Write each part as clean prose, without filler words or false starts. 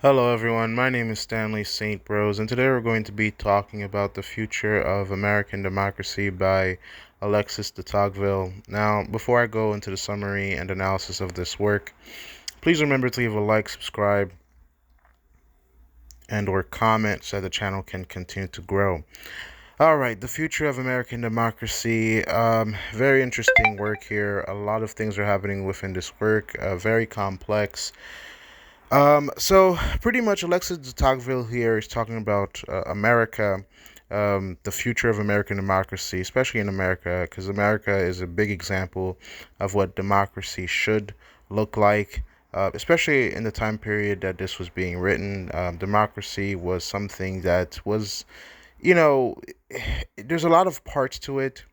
Hello, everyone. My name is Stanley St. Bros, and today we're going to be talking about The Future of American Democracy by Alexis de Tocqueville. Now, before I go into the summary and analysis of this work, please remember to leave a like, subscribe, and/or comment so that the channel can continue to grow. All right, The Future of American Democracy. Very interesting work here. A lot of things are happening within this work. Very complex. So pretty much Alexis de Tocqueville here is talking about America, the future of American democracy, especially in America, because America is a big example of what democracy should look like, especially in the time period that this was being written. Democracy was something that was, you know, there's a lot of parts to it.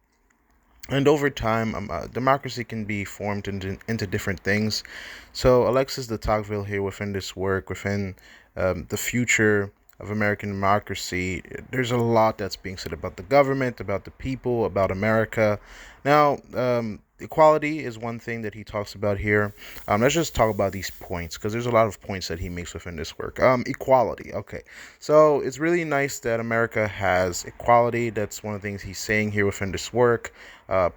And over time, democracy can be formed into different things. So Alexis de Tocqueville here within this work, within the future of American democracy, there's a lot that's being said about the government, about the people, about America. Now, equality is one thing that he talks about here. Let's just talk about these points because there's a lot of points that he makes within this work. Equality. Okay, so it's really nice that America has equality. That's one of the things he's saying here within this work.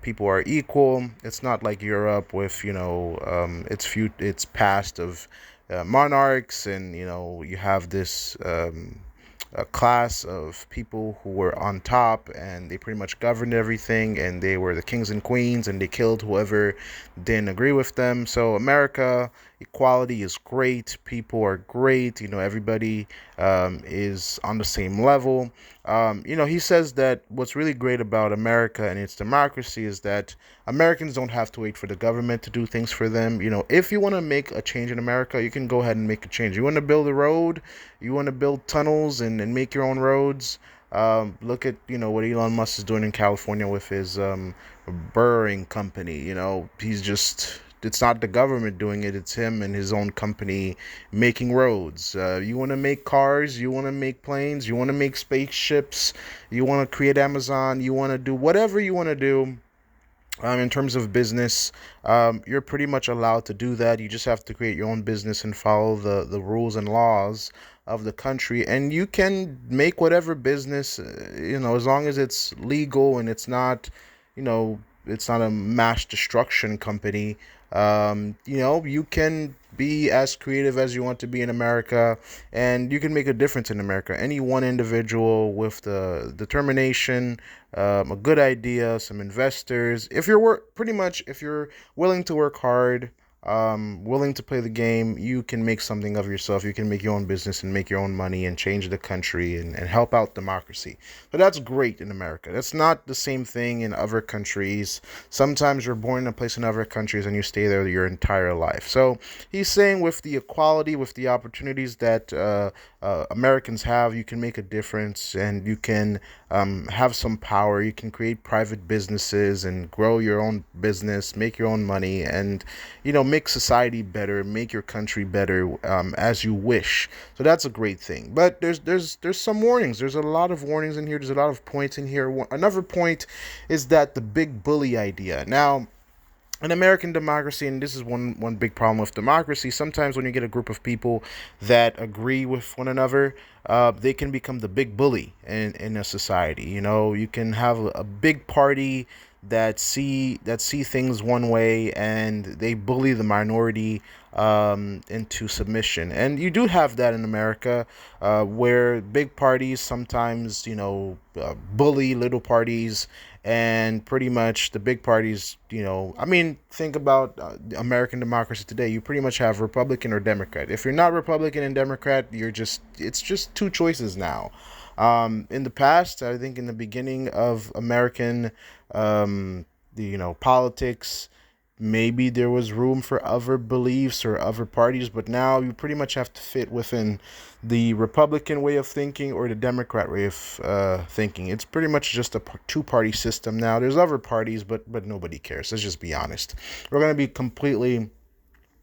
People are equal. It's not like Europe with its past of monarchs, and you have this a class of people who were on top and they pretty much governed everything, and they were the kings and queens, and they killed whoever didn't agree with them. So America, equality is great. People are great. Everybody is on the same level. He says that what's really great about America and its democracy is that Americans don't have to wait for the government to do things for them. If you want to make a change in America, you can go ahead and make a change. You want to build a road, you want to build tunnels and make your own roads. Look at what Elon Musk is doing in California with his burring company. He's just it's not the government doing it, it's him and his own company making roads. You want to make cars, you want to make planes, you want to make spaceships, you want to create Amazon, you want to do whatever you want to do. In terms of business, you're pretty much allowed to do that. You just have to create your own business and follow the rules and laws of the country, and you can make whatever business, as long as it's legal and you know, it's not a mass destruction company. You can be as creative as you want to be in America, and you can make a difference in America. Any one individual with the determination, a good idea, some investors. If you're willing to work hard, willing to play the game, you can make something of yourself. You can make your own business and make your own money and change the country and help out democracy. But that's great in America. That's not the same thing in other countries. Sometimes you're born in a place in other countries and you stay there your entire life. So he's saying with the equality, with the opportunities that Americans have, you can make a difference, and you can have some power. You can create private businesses and grow your own business, make your own money, and make society better, make your country better, as you wish. So that's a great thing. But there's some warnings. There's a lot of warnings in here. There's a lot of points in here. Another point is that the big bully idea. Now, in American democracy, and this is one big problem with democracy, sometimes when you get a group of people that agree with one another, they can become the big bully in a society. You can have a big party that see things one way, and they bully the minority into submission. And you do have that in America, where big parties sometimes bully little parties, and pretty much the big parties, think about American democracy today. You pretty much have Republican or Democrat. If you're not Republican and Democrat, it's just two choices now. In the past, I think in the beginning of American, politics, maybe there was room for other beliefs or other parties, but now you pretty much have to fit within the Republican way of thinking or the Democrat way of thinking. It's pretty much just a two-party system now. There's other parties, but nobody cares. Let's just be honest. We're going to be completely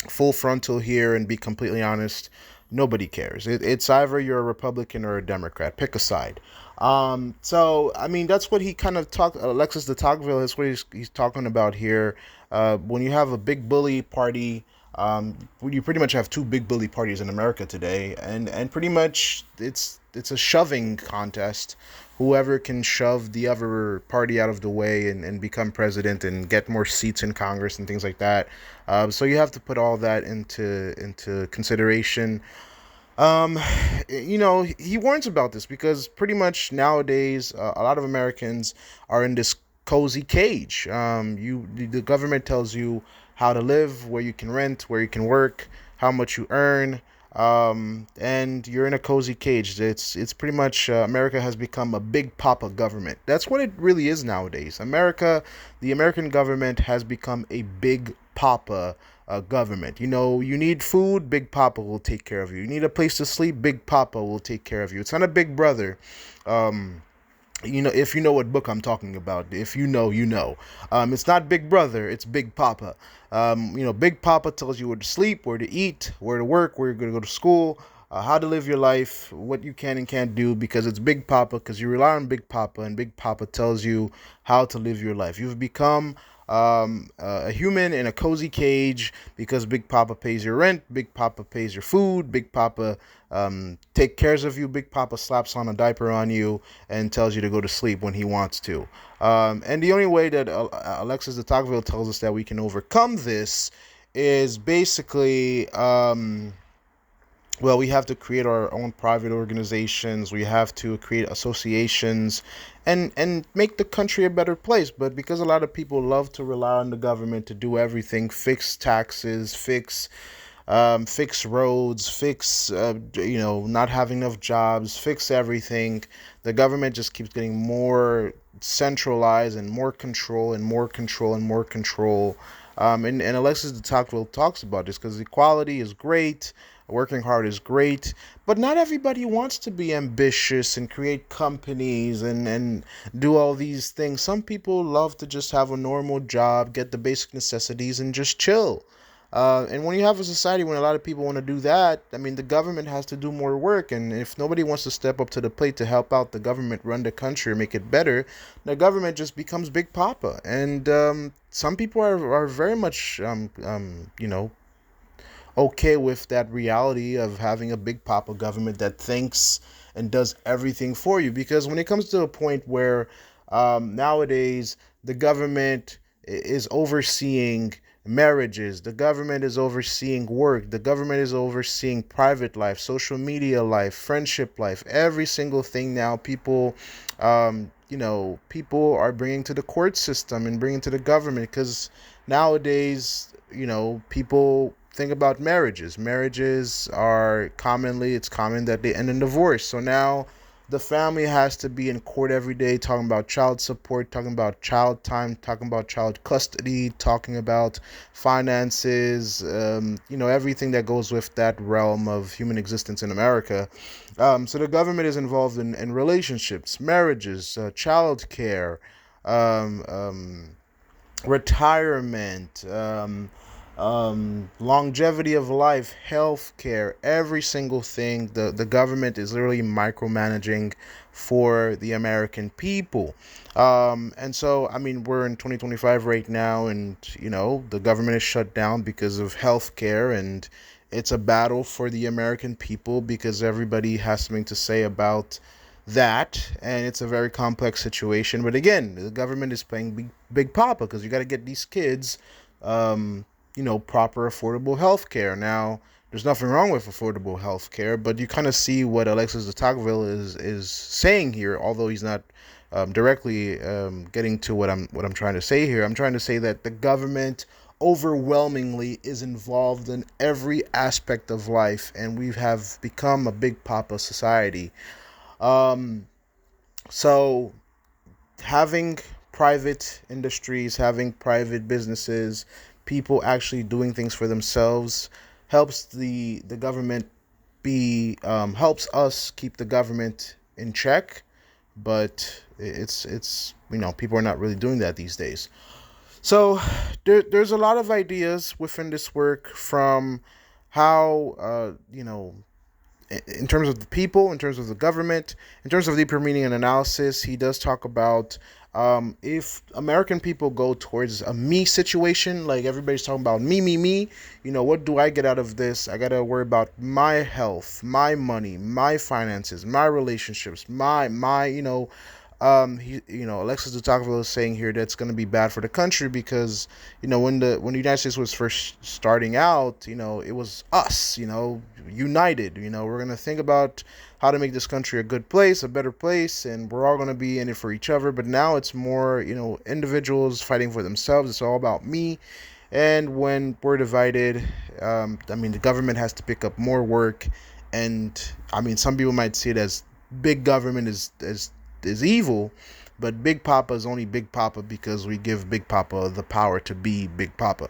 full frontal here and be completely honest. Nobody cares. It's either you're a Republican or a Democrat. Pick a side. So I mean, that's what he kind of talked. Alexis de Tocqueville is what he's talking about here. When you have a big bully party, You pretty much have two big bully parties in America today, and pretty much it's a shoving contest. Whoever can shove the other party out of the way and become president and get more seats in Congress and things like that. So you have to put all that into consideration. Um, he warns about this because pretty much nowadays, a lot of Americans are in this cozy cage. The government tells you how to live, where you can rent, where you can work, how much you earn, and you're in a cozy cage. It's pretty much America has become a big papa government. That's what it really is nowadays. The American government has become a big papa government. You need food, Big Papa will take care of you. You need a place to sleep, Big Papa will take care of you. It's not a Big Brother. Um, if you know what book I'm talking about, if you know, you know. It's not Big Brother, it's Big Papa. Big Papa tells you where to sleep, where to eat, where to work, where you're going to go to school, how to live your life, what you can and can't do, because it's Big Papa, because you rely on Big Papa, and Big Papa tells you how to live your life. You've become a human in a cozy cage because Big Papa pays your rent, Big Papa pays your food, Big Papa take cares of you, Big Papa slaps on a diaper on you and tells you to go to sleep when he wants to. And the only way that Alexis de Tocqueville tells us that we can overcome this is basically we have to create our own private organizations. We have to create associations and make the country a better place. But because a lot of people love to rely on the government to do everything, fix taxes, fix roads, fix not having enough jobs, fix everything, the government just keeps getting more centralized and more control and more control and more control. And Alexis de Tocqueville talks about this because equality is great, working hard is great, but not everybody wants to be ambitious and create companies and do all these things. Some people love to just have a normal job, get the basic necessities, and just chill. And when you have a society when a lot of people want to do that, I mean, the government has to do more work. And if nobody wants to step up to the plate to help out the government run the country or make it better, the government just becomes Big Papa. And some people are very much, okay with that reality of having a Big Papa government that thinks and does everything for you. Because when it comes to a point where nowadays the government is overseeing marriages, the government is overseeing work, the government is overseeing private life, social media life, friendship life, every single thing now. People are bringing to the court system and bringing to the government because nowadays, people think about marriages. Marriages it's common that they end in divorce. So now the family has to be in court every day talking about child support, talking about child time, talking about child custody, talking about finances, everything that goes with that realm of human existence in America. So the government is involved in relationships, marriages, child care, um, um, retirement, longevity of life, health care, every single thing. The government is literally micromanaging for the American people. And so, I mean, we're in 2025 right now, and, the government is shut down because of health care, and it's a battle for the American people because everybody has something to say about that, and it's a very complex situation. But again, the government is playing big papa because you got to get these kids proper affordable health care. Now, there's nothing wrong with affordable health care, but you kind of see what Alexis de Tocqueville is saying here, although he's not directly getting to what I'm trying to say here. I'm trying to say that the government overwhelmingly is involved in every aspect of life, and we have become a big papa society. Um, so having private industries, having private businesses, people actually doing things for themselves helps the government be helps us keep the government in check. But it's people are not really doing that these days. So there's a lot of ideas within this work from how in terms of the people, in terms of the government, in terms of deeper meaning and analysis, he does talk about if American people go towards a me situation, like everybody's talking about me, what do I get out of this? I got to worry about my health, my money, my finances, my relationships, Alexis de Tocqueville is saying here that's going to be bad for the country because, when the United States was first starting out, it was us, united. We're going to think about how to make this country a good place, a better place, and we're all going to be in it for each other. But now it's more, individuals fighting for themselves. It's all about me. And when we're divided, the government has to pick up more work. And some people might see it as big government is evil, but Big Papa is only Big Papa because we give Big Papa the power to be Big Papa.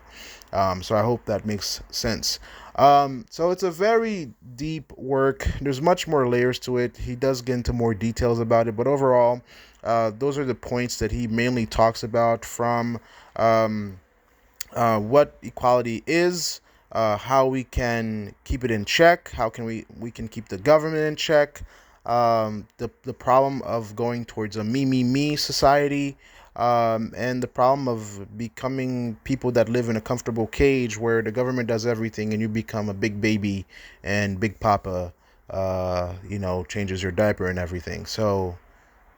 So I hope that makes sense. So it's a very deep work. There's much more layers to it. He does get into more details about it, but overall, those are the points that he mainly talks about from what equality is, how we can keep it in check, how can we can keep the government in check, the problem of going towards a me society, and the problem of becoming people that live in a comfortable cage where the government does everything and you become a big baby and Big Papa, changes your diaper and everything. So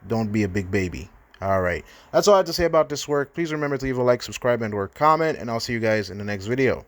don't be a big baby. All right. That's all I have to say about this work. Please remember to leave a like, subscribe, and or comment, and I'll see you guys in the next video.